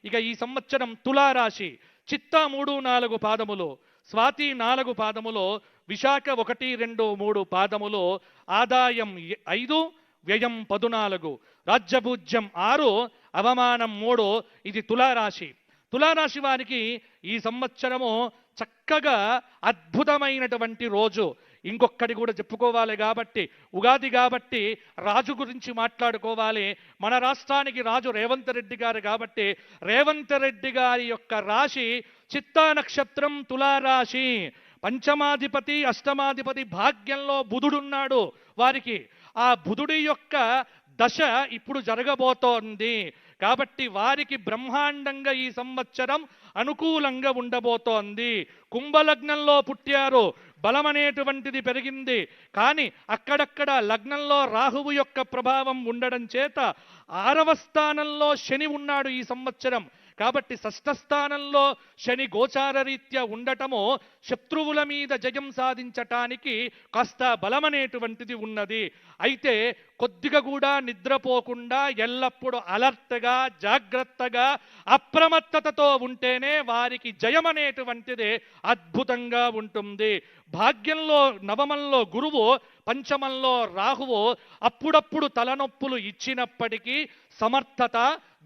ఇక ఈ సంవత్సరం తులారాశి చిత్తా 3, 4 పాదములు, స్వాతి 4 పాదములు, విశాఖ 1, 2, 3 పాదములు, ఆదాయం 5, వ్యయం 14, రాజ్యభూజ్యం 6, అవమానం 3. ఇది తులారాశి. తులారాశి వారికి ఈ సంవత్సరము చక్కగా అద్భుతమైనటువంటి రోజు. ఇంకొకటి కూడా చెప్పుకోవాలి కాబట్టి, ఉగాది కాబట్టి రాజు గురించి మాట్లాడుకోవాలి. మన రాష్ట్రానికి రాజు రేవంత్ రెడ్డి గారు కాబట్టి రేవంత్ రెడ్డి గారి యొక్క రాశి చిత్తా నక్షత్రం, తులారాశి. పంచమాధిపతి, అష్టమాధిపతి భాగ్యంలో బుధుడున్నాడు వారికి. ఆ బుధుడి యొక్క దశ ఇప్పుడు జరగబోతోంది కాబట్టి వారికి బ్రహ్మాండంగా ఈ సంవత్సరం అనుకూలంగా ఉండబోతోంది. కుంభలగ్నంలో పుట్టారు, బలమనేటువంటిది పెరిగింది. కానీ అక్కడక్కడ లగ్నంలో రాహువు యొక్క ప్రభావం ఉండడం చేత 6వ స్థానంలో శని ఉన్నాడు ఈ సంవత్సరం. కాబట్టి 6వ స్థానంలో శని గోచార రీత్యా ఉండటము శత్రువుల మీద జయం సాధించటానికి కాస్త బలమనేటువంటిది ఉన్నది. అయితే కొద్దిగా కూడా నిద్రపోకుండా ఎల్లప్పుడూ అలర్ట్గా, జాగ్రత్తగా, అప్రమత్తతతో ఉంటేనే వారికి జయం అనేటువంటిది అద్భుతంగా ఉంటుంది. భాగ్యంలో నవమంలో గురువు, పంచమంలో రాహువు అప్పుడప్పుడు తలనొప్పులు ఇచ్చినప్పటికీ సమర్థత,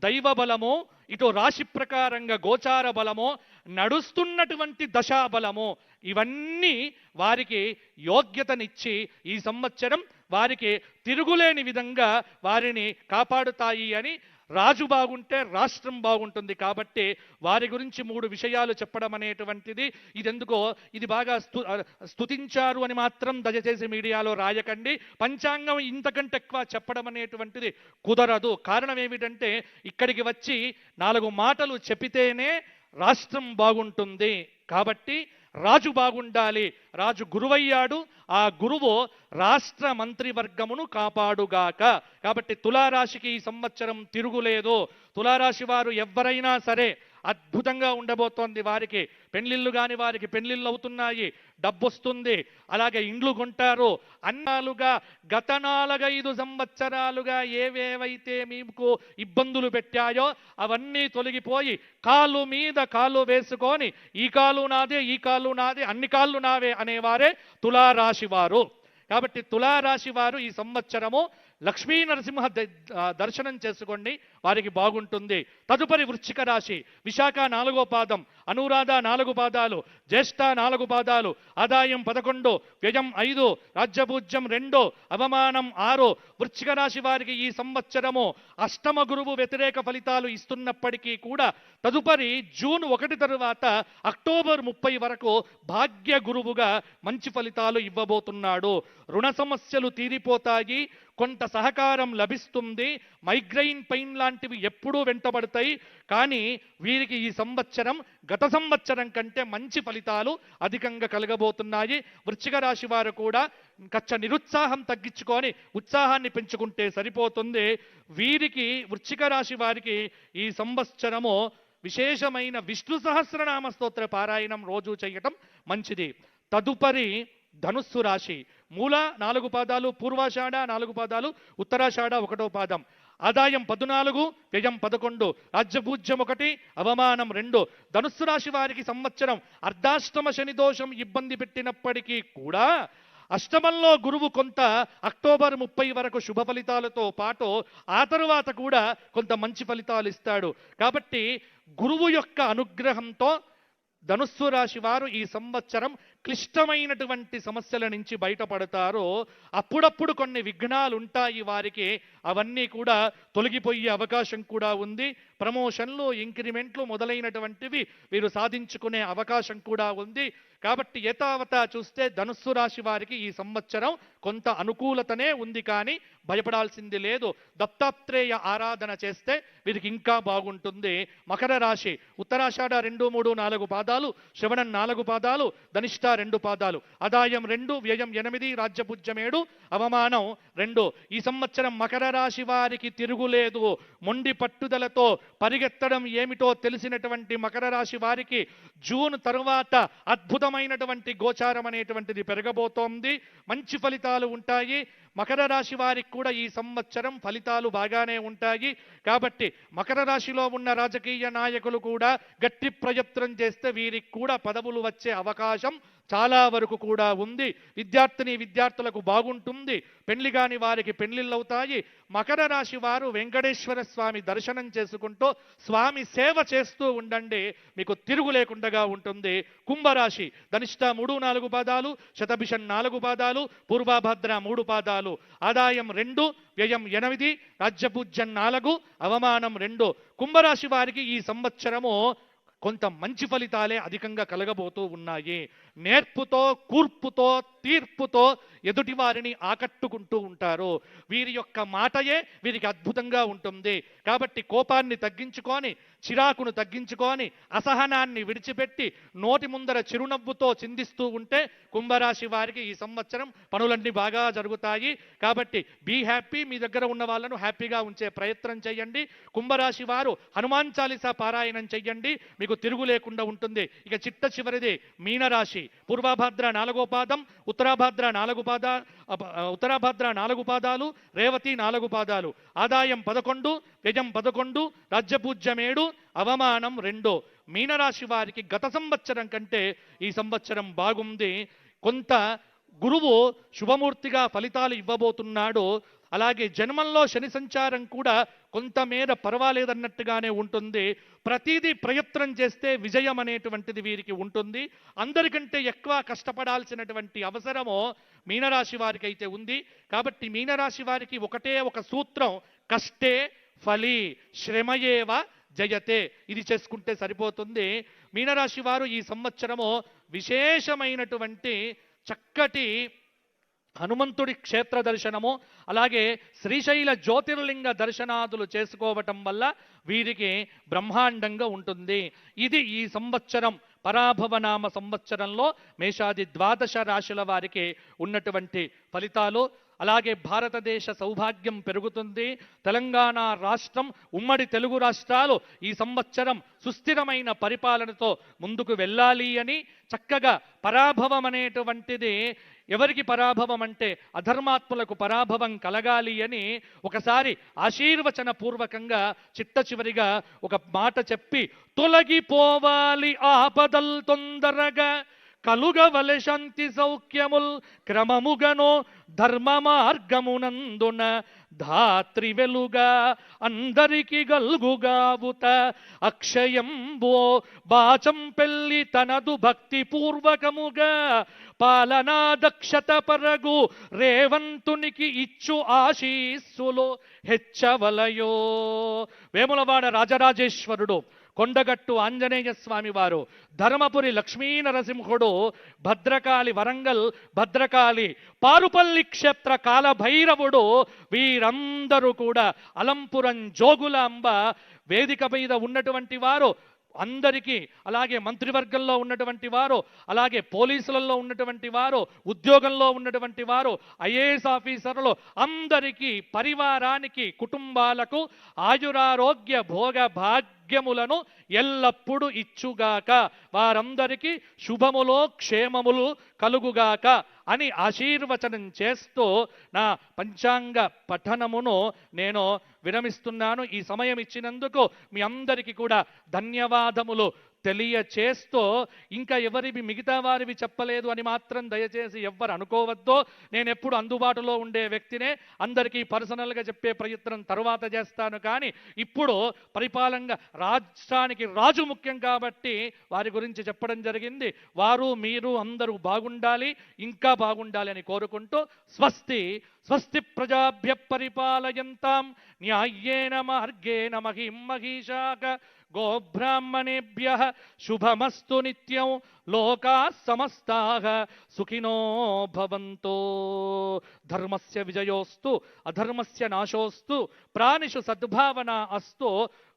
దైవ బలము, ఇటు రాశి ప్రకారంగా గోచార బలము, నడుస్తున్నటువంటి దశాబలము, ఇవన్నీ వారికి యోగ్యతనిచ్చి ఈ సంవత్సరం వారికి తిరుగులేని విధంగా వారిని కాపాడుతాయి అని. రాజు బాగుంటే రాష్ట్రం బాగుంటుంది కాబట్టి వారి గురించి 3 విషయాలు చెప్పడం అనేటువంటిది ఇదెందుకో ఇది బాగా స్తుతించారు అని మాత్రం దయచేసి మీడియాలో రాయకండి. పంచాంగం ఇంతకంటే ఎక్కువ చెప్పడం అనేటువంటిది కుదరదు. కారణం ఏమిటంటే ఇక్కడికి వచ్చి 4 మాటలు చెప్పితేనే రాష్ట్రం బాగుంటుంది. కాబట్టి రాజు బాగుండాలి. రాజు గురువయ్యాడు, ఆ గురువు రాష్ట్ర మంత్రివర్గమును కాపాడుగాక. కాబట్టి తులారాశికి ఈ సంవత్సరం తిరుగులేదు. తులారాశి వారు ఎవరైనా సరే అద్భుతంగా ఉండబోతోంది. వారికి పెళ్లిళ్ళు కాని వారికి పెళ్లిళ్ళు అవుతున్నాయి, డబ్బు వస్తుంది, అలాగే ఇండ్లు కొంటారు. అన్నాలుగా గత 4-5 సంవత్సరాలుగా ఏవేవైతే మీకు ఇబ్బందులు పెట్టాయో అవన్నీ తొలగిపోయి కాలు మీద కాలు వేసుకొని ఈ కాలు నాదే, ఈ కాలు నాదే, అన్ని కాళ్ళు నావే అనేవారే తులారాశి వారు. కాబట్టి తులారాశి వారు ఈ సంవత్సరము లక్ష్మీ నరసింహ దర్శనం చేసుకోండి, వారికి బాగుంటుంది. తదుపరి వృశ్చిక రాశి విశాఖ 4వ పాదం, అనురాధ 4 పాదాలు, జ్యేష్ఠ 4 పాదాలు, ఆదాయం 11, వ్యయం 5, రాజ్యభూజ్యం 2, అవమానం 6. వృశ్చిక రాశి వారికి ఈ సంవత్సరము అష్టమ గురువు వ్యతిరేక ఫలితాలు ఇస్తున్నప్పటికీ కూడా తదుపరి జూన్ 1 తరువాత అక్టోబర్ 30 వరకు భాగ్య గురువుగా మంచి ఫలితాలు ఇవ్వబోతున్నాడు. రుణ సమస్యలు తీరిపోతాయి, కొంత సహకారం లభిస్తుంది. మైగ్రెయిన్ పెయిన్ లాంటివి ఎప్పుడూ వెంటబడతాయి. కానీ వీరికి ఈ సంవత్సరం గత సంవత్సరం కంటే మంచి ఫలితాలు అధికంగా కలగబోతున్నాయి. వృశ్చిక రాశి వారు కూడా కచ్చ నిరుత్సాహం తగ్గించుకొని ఉత్సాహాన్ని పెంచుకుంటే సరిపోతుంది. వీరికి వృశ్చిక రాశి వారికి ఈ సంవత్సరము విశేషమైన విష్ణు సహస్రనామ స్తోత్ర పారాయణం రోజు చేయటం మంచిది. తదుపరి ధనుస్సు రాశి మూల 4 పాదాలు, పూర్వాషాఢ 4 పాదాలు, ఉత్తరాషాఢ 1వ పాదం, ఆదాయం 14, వ్యయం 11, రాజ్యభూజ్యం 1, అవమానం 2. ధనుస్సు రాశి వారికి సంవత్సరం అర్ధాష్టమ శని దోషం ఇబ్బంది పెట్టినప్పటికీ కూడా అష్టమంలో గురువు కొంత అక్టోబర్ 30 వరకు శుభ ఫలితాలతో పాటు ఆ తరువాత కూడా కొంత మంచి ఫలితాలు ఇస్తాడు. కాబట్టి గురువు యొక్క అనుగ్రహంతో ధనుస్సు రాశి వారు ఈ సంవత్సరం క్లిష్టమైనటువంటి సమస్యల నుంచి బయటపడతారు. అప్పుడప్పుడు కొన్ని విఘ్నాలు ఉంటాయి వారికి, అవన్నీ కూడా తొలగిపోయే అవకాశం కూడా ఉంది. ప్రమోషన్లు, ఇంక్రిమెంట్లు మొదలైనటువంటివి వీరు సాధించుకునే అవకాశం కూడా ఉంది. కాబట్టి యథావత చూస్తే ధనుస్సు రాశి వారికి ఈ సంవత్సరం కొంత అనుకూలతనే ఉంది, కానీ భయపడాల్సింది లేదు. దత్తాత్రేయ ఆరాధన చేస్తే వీరికి ఇంకా బాగుంటుంది. మకర రాశి ఉత్తరాషాఢ 2, 3, 4 పాదాలు, శ్రవణం 4 పాదాలు, ధనిష్ట 2 పాదాలు, ఆదాయం 2, వ్యయం 8, రాజ్యభూజ్యం 7, అవమానం 2. ఈ సంవత్సరం మకర రాశి వారికి తిరుగులేదు. మొండి పట్టుదలతో పరిగెత్తడం ఏమిటో తెలిసినటువంటి మకర రాశి వారికి జూన్ తరువాత అద్భుతమైనటువంటి గోచారం అనేటువంటిది పెరగబోతోంది. మంచి ఫలితాలు ఉంటాయి. మకర రాశి వారికి కూడా ఈ సంవత్సరం ఫలితాలు బాగానే ఉంటాయి. కాబట్టి మకర రాశిలో ఉన్న రాజకీయ నాయకులు కూడా గట్టి ప్రయత్నం చేస్తే వీరికి కూడా పదవులు వచ్చే అవకాశం చాలా వరకు కూడా ఉంది. విద్యార్థులకు బాగుంటుంది. పెళ్లి కాని వారికి పెళ్లిళ్ళవుతాయి. మకర రాశి వారు వెంకటేశ్వర స్వామి దర్శనం చేసుకుంటూ స్వామి సేవ చేస్తూ ఉండండి, మీకు తిరుగు లేకుండా ఉంటుంది. కుంభరాశి ధనిష్ట 3-4 పాదాలు, శతభిషం 4 పాదాలు, పూర్వభద్ర 3 పాదాలు, ఆదాయం 2, వ్యయం 8, రాజ్యపూజ్యం 4, అవమానం 2. కుంభరాశి వారికి ఈ సంవత్సరము కొంత మంచి ఫలితాలే అధికంగా కలగబోతూ ఉన్నాయి. నేర్పుతో, కూర్పుతో, తీర్పుతో ఎదుటి వారిని ఆకట్టుకుంటూ ఉంటారు. వీరి యొక్క మాటయే వీరికి అద్భుతంగా ఉంటుంది. కాబట్టి కోపాన్ని తగ్గించుకొని, చిరాకును తగ్గించుకొని, అసహనాన్ని విడిచిపెట్టి నోటి ముందర చిరునవ్వుతో చిందిస్తూ ఉంటే కుంభరాశి వారికి ఈ సంవత్సరం పనులన్నీ బాగా జరుగుతాయి. కాబట్టి బీ హ్యాపీ. మీ దగ్గర ఉన్న వాళ్ళను హ్యాపీగా ఉంచే ప్రయత్నం చేయండి. కుంభరాశి వారు హనుమాన్ చాలీసా పారాయణం చెయ్యండి, మీకు తిరుగు లేకుండా ఉంటుంది. ఇక చిట్ట చివరిది మీనరాశి. పూర్వభద్ర 4వ పాదం, ఉత్తరాభద్ర 4 పాదాలు, రేవతి 4 పాదాలు, ఆదాయం 11, వ్యయం 11, రాజ్యపూజ్యం 7, అవమానం 2. మీనరాశి వారికి గత సంవత్సరం కంటే ఈ సంవత్సరం బాగుంది. కొంత గురువు శుభమూర్తిగా ఫలితాలు ఇవ్వబోతున్నాడు. అలాగే జన్మంలో శని సంచారం కూడా కొంతమేర పర్వాలేదన్నట్టుగానే ఉంటుంది. ప్రతిదీ ప్రయత్నం చేస్తే విజయం అనేటువంటిది వీరికి ఉంటుంది. అందరికంటే ఎక్కువ కష్టపడాల్సినటువంటి అవసరము మీనరాశి వారికి అయితే ఉంది. కాబట్టి మీనరాశి వారికి ఒకటే ఒక సూత్రం, కష్టే ఫలి శ్రమయేవ జయతే. ఇది చేసుకుంటే సరిపోతుంది. మీనరాశి వారు ఈ సంవత్సరము విశేషమైనటువంటి చక్కటి హనుమంతుడి క్షేత్ర దర్శనము, అలాగే శ్రీశైల జ్యోతిర్లింగ దర్శనాదులు చేసుకోవటం వల్ల వీరికి బ్రహ్మాండంగా ఉంటుంది. ఇది ఈ సంవత్సరం పరాభవనామ సంవత్సరంలో మేషాది 12 రాశుల వారికి ఉన్నటువంటి ఫలితాలు. అలాగే భారతదేశ సౌభాగ్యం పెరుగుతుంది. తెలంగాణ రాష్ట్రం, ఉమ్మడి తెలుగు రాష్ట్రాలు ఈ సంవత్సరం సుస్థిరమైన పరిపాలనతో ముందుకు వెళ్ళాలి అని, చక్కగా పరాభవం అనేటువంటిది ఎవరికి పరాభవం అంటే అధర్మాత్ములకు పరాభవం కలగాలి అని ఒకసారి ఆశీర్వచన పూర్వకంగా చిట్ట చివరిగా ఒక మాట చెప్పి, తొలగిపోవాలి ఆపదల్ తొందరగా, కలుగవలె శాంతి సౌఖ్యముల్ క్రమముగనో, ధర్మ మార్గమునందున ధాత్రి వెలుగా అందరికి గల్గుగావుత, అక్షయంబో బాచం పెళ్లి తనదు భక్తి పూర్వకముగా, పాలనా దక్షత పరగు రేవంతునికి ఇచ్చు ఆశీస్సులు హెచ్చవలయో. వేములవాడ రాజరాజేశ్వరుడు, కొండగట్టు ఆంజనేయ స్వామి వారు, ధర్మపురి లక్ష్మీ నరసింహుడు, భద్రకాళి వరంగల్ భద్రకాళి, పారుపల్లి క్షేత్ర కాలభైరవుడు, వీరందరూ కూడా అలంపురం జోగులాంబ వేదిక మీద ఉన్నటువంటి వారు అందరికీ, అలాగే మంత్రివర్గంలో ఉన్నటువంటి వారు, అలాగే పోలీసులలో ఉన్నటువంటి వారు, ఉద్యోగంలో ఉన్నటువంటి వారు, ఐఏఎస్ ఆఫీసర్లు అందరికీ, పరివారానికి, కుటుంబాలకు ఆయురారోగ్య భోగ భాగ్యములను ఎల్లప్పుడూ ఇచ్చుగాక, వారందరికీ శుభములో క్షేమములు కలుగుగాక అని ఆశీర్వచనం చేస్తూ నా పంచాంగ పఠనమును నేను విరమిస్తున్నాను. ఈ సమయం ఇచ్చినందుకు మీ అందరికీ కూడా ధన్యవాదములు తెలియచేస్తూ, ఇంకా ఎవరివి మిగతా వారివి చెప్పలేదు అని మాత్రం దయచేసి ఎవ్వరు అనుకోవద్దో. నేను ఎప్పుడు అందుబాటులో ఉండే వ్యక్తినే, అందరికీ పర్సనల్గా చెప్పే ప్రయత్నం తరువాత చేస్తాను. కానీ ఇప్పుడు పరిపాలనగా రాష్ట్రానికి రాజు ముఖ్యం కాబట్టి వారి గురించి చెప్పడం జరిగింది. వారు మీరు అందరూ బాగుండాలి, ఇంకా బాగుండాలి అని కోరుకుంటూ స్వస్తి స్వస్తి ప్రజాభ్య పరిపాలయంతాం న్యాయేన మార్గేణ మహిం మహిషాక గోబ్రాహ్మణేభ్యః శుభమస్తు నిత్యం లోకాః సమస్తాః సుఖినో భవంతు. ధర్మస్య విజయోస్తు అధర్మస్య నాశోస్తు ప్రాణిషు సద్భావన అస్తు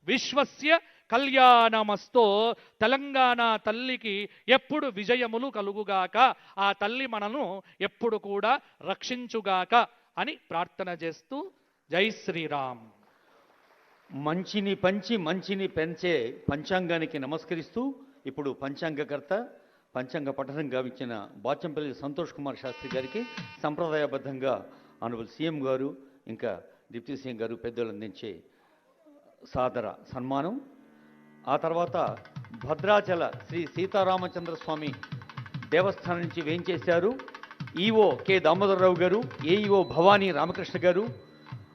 విశ్వస్య కళ్యాణమస్తు. తెలంగాణ తల్లికి ఎప్పుడు విజయములు కలుగుగాక, ఆ తల్లి మనను ఎప్పుడు కూడా రక్షించుగాక అని ప్రార్థన చేస్తూ జై శ్రీరామ్. మంచిని పంచి మంచిని పెంచే పంచాంగానికి నమస్కరిస్తూ ఇప్పుడు పంచాంగకర్త, పంచాంగ పఠనం గావించిన బాచంపల్లి సంతోష్ కుమార్ శాస్త్రి గారికి సంప్రదాయబద్ధంగా ఆనరబుల్ సీఎం గారు ఇంకా డిప్యూటీ సీఎం గారు పెద్దలు అందించే సాదర సన్మానం. ఆ తర్వాత భద్రాచల శ్రీ సీతారామచంద్ర స్వామి దేవస్థానం నుంచి వేయించేశారు ఈఓ కె దామోదరరావు గారు, ఏఈఓ భవానీ రామకృష్ణ గారు,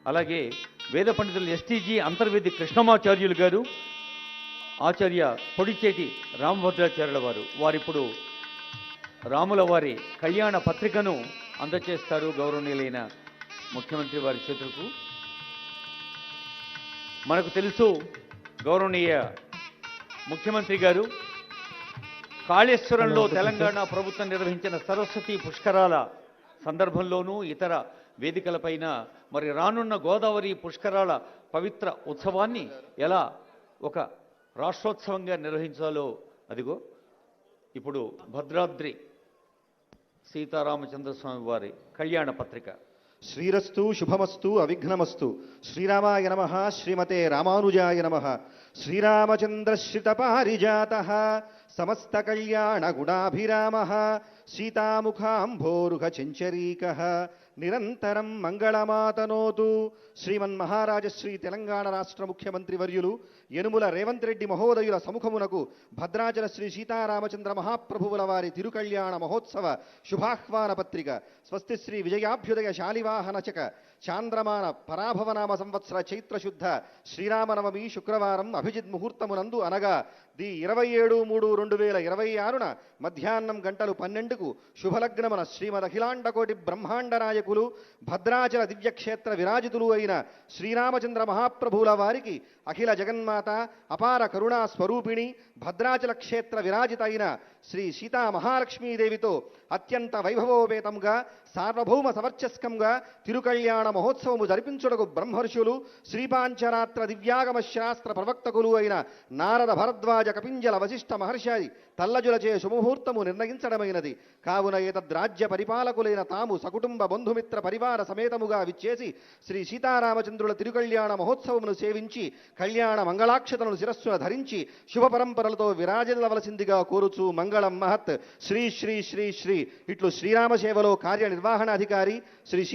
అలాగే వేద పండితులు ఎస్టీజీ అంతర్వేది కృష్ణమాచార్యులు గారు, ఆచార్య పొడిచేటి రామభద్రాచార్యుల వారు. వారిప్పుడు రాముల వారి కళ్యాణ పత్రికను అందజేస్తారు గౌరవనీయులైన ముఖ్యమంత్రి వారి చేతులకు. మనకు తెలుసు గౌరవనీయ ముఖ్యమంత్రి గారు కాళేశ్వరంలో తెలంగాణ ప్రభుత్వం నిర్వహించిన సరస్వతి పుష్కరాల సందర్భంలోనూ ఇతర వేదికలపైన మరి రానున్న గోదావరి పుష్కరాల పవిత్ర ఉత్సవాన్ని ఎలా ఒక రాష్ట్రోత్సవంగా నిర్వహించాలో అదిగో ఇప్పుడు భద్రాద్రి సీతారామచంద్ర స్వామి వారి కళ్యాణ పత్రిక. శ్రీరస్తు శుభమస్తు అవిఘ్నమస్తు. శ్రీరామాయ నమః. శ్రీమతే రామానుజాయ నమః. శ్రీరామచంద్రశ్రిత పారిజాతః సమస్త కళ్యాణ గుణాభిరామః సీతాముఖాంభోరుహ చెంచరీకః నిరంతరం మంగళమాతనోతు. శ్రీమన్మహారాజశ్రీ తెలంగాణ రాష్ట్ర ముఖ్యమంత్రి వర్యులు యనుమల రేవంత్ రెడ్డి మహోదయుల సముఖమునకు భద్రాచల శ్రీ సీతారామచంద్ర మహాప్రభువుల వారి తిరుకళ్యాణ మహోత్సవ శుభాహ్వాన పత్రిక. స్వస్తి శ్రీ విజయాభ్యుదయ శాలివాహనచక చాంద్రమాన పరాభవనామ సంవత్సర చైత్రశుద్ధ శ్రీరామనవమి శుక్రవారం అభిజిత్ ముహూర్తమునందు అనగా ది 27/3/2026 మధ్యాహ్నం 12:00 శుభలగ్నమున శ్రీమద్ అఖిలాండకోటి బ్రహ్మాండ నాయకులు భద్రాచల దివ్యక్షేత్ర విరాజితులు అయిన శ్రీరామచంద్ర మహాప్రభువుల వారికి అఖిల జగన్మాత అపార కరుణా స్వరూపిణి భద్రాచల క్షేత్ర విరాజిత అయిన శ్రీ సీతా మహాలక్ష్మీదేవితో అత్యంత వైభవోపేతంగా సార్వభౌమ సవర్చస్కంగా తిరుకళ్యాణ మహోత్సవము జరిపించుటకు బ్రహ్మర్షులు శ్రీపాంచరాత్ర దివ్యాగమ శాస్త్ర ప్రవక్తకులు అయిన నారద భరద్వాజ కపింజల వశిష్ఠ మహర్షి తల్లజులచే శుభముహూర్తము నిర్ణయించడమైనది. కావున ఏతద్రాజ్య పరిపాలకులైన తాము సకుటుంబ బంధుమిత్ర పరివార సమేతముగా విచ్చేసి శ్రీ సీతారామచంద్రుల తిరుకళ్యాణ మహోత్సవమును సేవించి కళ్యాణ మంగళాక్షతలను శిరస్సున ధరించి శుభ పరంపరలతో విరాజిల్లవలసిందిగా కోరుచు మంగళం మహత్. శ్రీ శ్రీ శ్రీ శ్రీ ఇట్లు శ్రీరామ సేవలో కార్యనిర్వహణాధికారి శ్రీ సీతా